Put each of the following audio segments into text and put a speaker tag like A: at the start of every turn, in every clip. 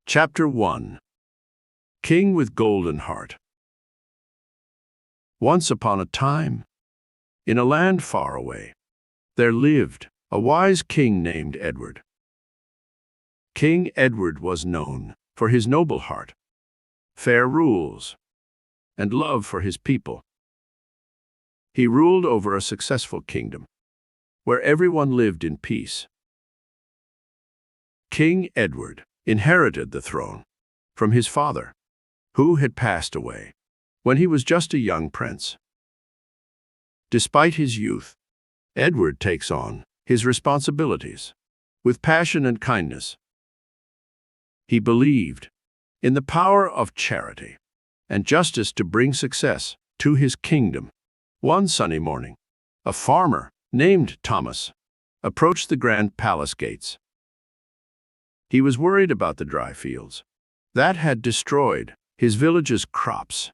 A: Chapter 1. King with Golden Heart. Once upon a time, in a land far away, there lived a wise king named Edward. King Edward was known for his noble heart, fair rules, and love for his people. He ruled over a successful kingdom, where everyone lived in peace. King Edward inherited the throne from his father, who had passed away when he was just a young prince. Despite his youth, Edward takes on his responsibilities with passion and kindness. He believed in the power of charity and justice to bring success to his kingdom. One sunny morning, a farmer named Thomas approached the grand palace gates. He was worried about the dry fields that had destroyed his village's crops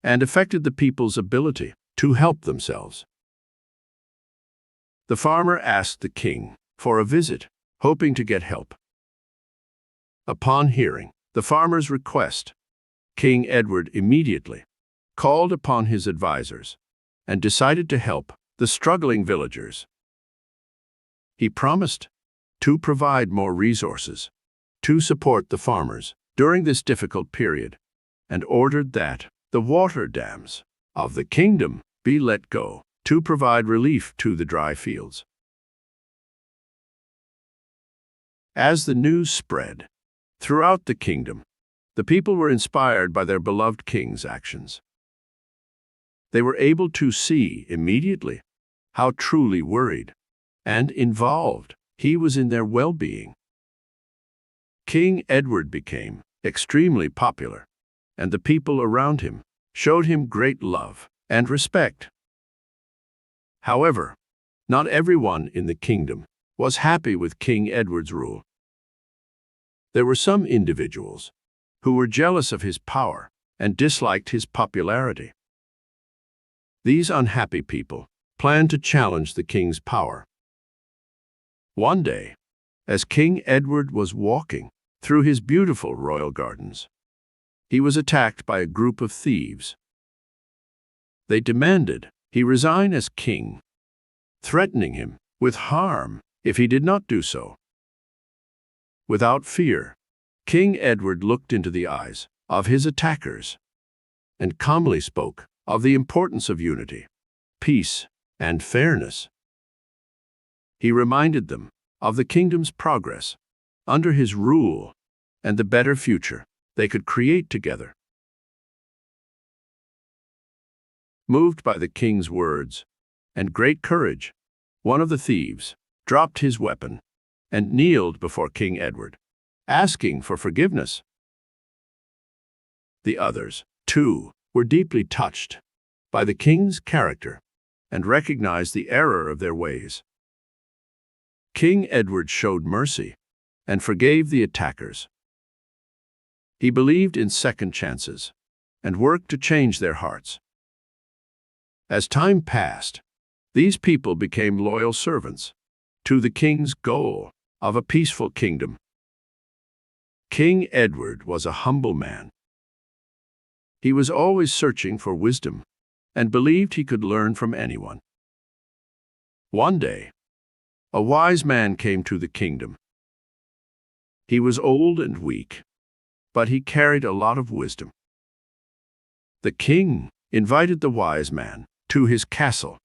A: and affected the people's ability to help themselves. The farmer asked the king for a visit, hoping to get help. Upon hearing the farmer's request, King Edward immediately called upon his advisors and decided to help the struggling villagers. He promised to provide more resources to support the farmers during this difficult period, and ordered that the water dams of the kingdom be let go to provide relief to the dry fields. As the news spread throughout the kingdom, the people were inspired by their beloved king's actions. They were able to see immediately how truly worried and involved he was in their well-being. King Edward became extremely popular, and the people around him showed him great love and respect. However, not everyone in the kingdom was happy with King Edward's rule. There were some individuals who were jealous of his power and disliked his popularity. These unhappy people planned to challenge the king's power. One day, as King Edward was walking through his beautiful royal gardens, he was attacked by a group of thieves. They demanded he resign as king, threatening him with harm if he did not do so. Without fear, King Edward looked into the eyes of his attackers and calmly spoke of the importance of unity, peace, and fairness. He reminded them of the kingdom's progress under his rule and the better future they could create together. Moved by the king's words and great courage, one of the thieves dropped his weapon and kneeled before King Edward, asking for forgiveness. The others, too, were deeply touched by the king's character and recognized the error of their ways. King Edward showed mercy and forgave the attackers. He believed in second chances and worked to change their hearts. As time passed, these people became loyal servants to the king's goal of a peaceful kingdom. King Edward was a humble man. He was always searching for wisdom and believed he could learn from anyone. One day, a wise man came to the kingdom. He was old and weak, but he carried a lot of wisdom. The king invited the wise man to his castle.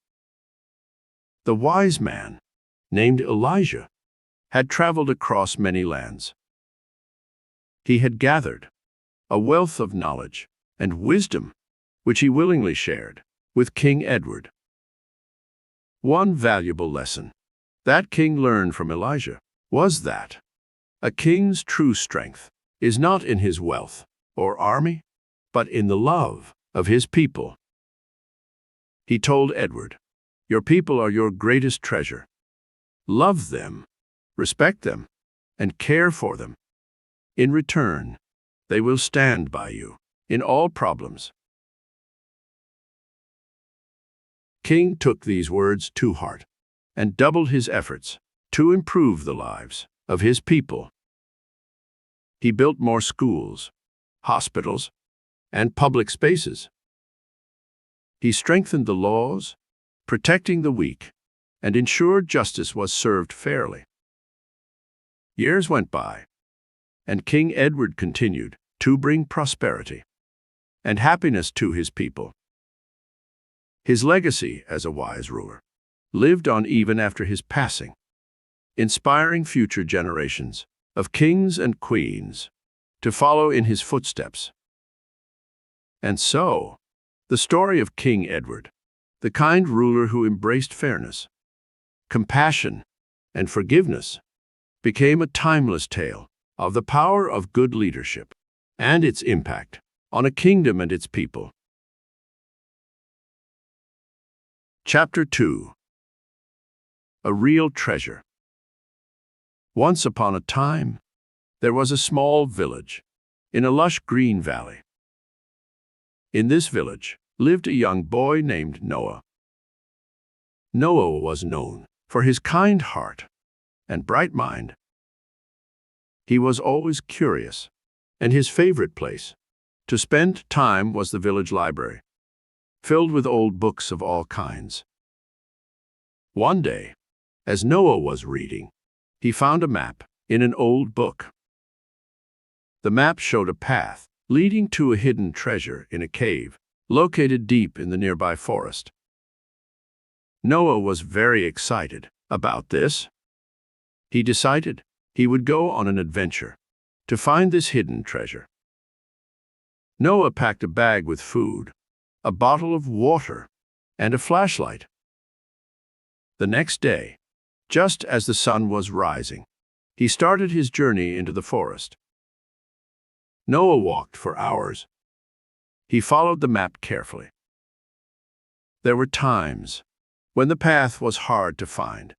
A: The wise man, named Elijah, had traveled across many lands. He had gathered a wealth of knowledge and wisdom, which he willingly shared with King Edward. One valuable lesson that king learned from Elijah was that a king's true strength is not in his wealth or army, but in the love of his people. He told Edward, "Your people are your greatest treasure. Love them, respect them, and care for them. In return, they will stand by you in all problems." King took these words to heart and doubled his efforts to improve the lives of his people. He built more schools, hospitals, and public spaces. He strengthened the laws, protecting the weak, and ensured justice was served fairly. Years went by, and King Edward continued to bring prosperity and happiness to his people. His legacy as a wise ruler lived on even after his passing, inspiring future generations of kings and queens to follow in his footsteps. And so, the story of King Edward, the kind ruler who embraced fairness, compassion, and forgiveness, became a timeless tale of the power of good leadership and its impact on a kingdom and its people. Chapter 2. A Real Treasure. Once upon a time, there was a small village in a lush green valley. In this village lived a young boy named Noah. Noah was known for his kind heart and bright mind. He was always curious, and his favorite place to spend time was the village library, filled with old books of all kinds. One day, as Noah was reading, he found a map in an old book. The map showed a path leading to a hidden treasure in a cave located deep in the nearby forest. Noah was very excited about this. He decided he would go on an adventure to find this hidden treasure. Noah packed a bag with food, a bottle of water, and a flashlight. The next day, just as the sun was rising, he started his journey into the forest. Noah walked for hours. He followed the map carefully. There were times when the path was hard to find,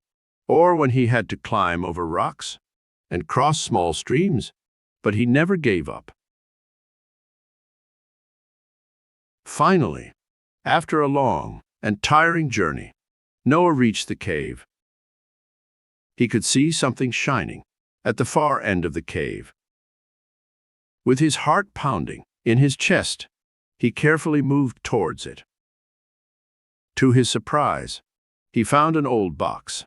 A: or when he had to climb over rocks and cross small streams, but he never gave up. Finally, after a long and tiring journey, Noah reached the cave. He could see something shining at the far end of the cave. With his heart pounding in his chest, he carefully moved towards it. To his surprise, he found an old box.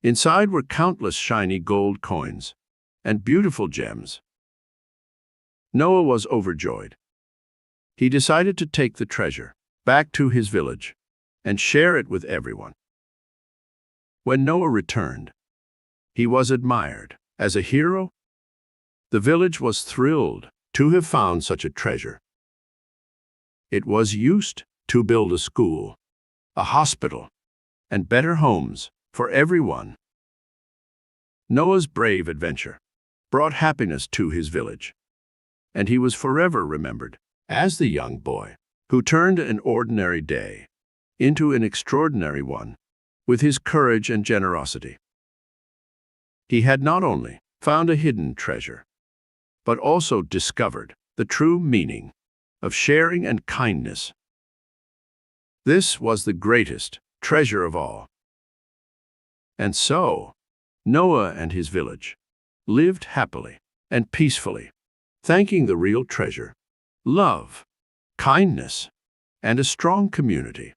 A: Inside were countless shiny gold coins and beautiful gems. Noah was overjoyed. He decided to take the treasure back to his village and share it with everyone. When Noah returned, he was admired as a hero. The village was thrilled to have found such a treasure. It was used to build a school, a hospital, and better homes for everyone. Noah's brave adventure brought happiness to his village, and he was forever remembered as the young boy who turned an ordinary day into an extraordinary one with his courage and generosity. He had not only found a hidden treasure, but also discovered the true meaning of sharing and kindness. This was the greatest treasure of all. And so, Noah and his village lived happily and peacefully, thanking the real treasure, love, kindness, and a strong community.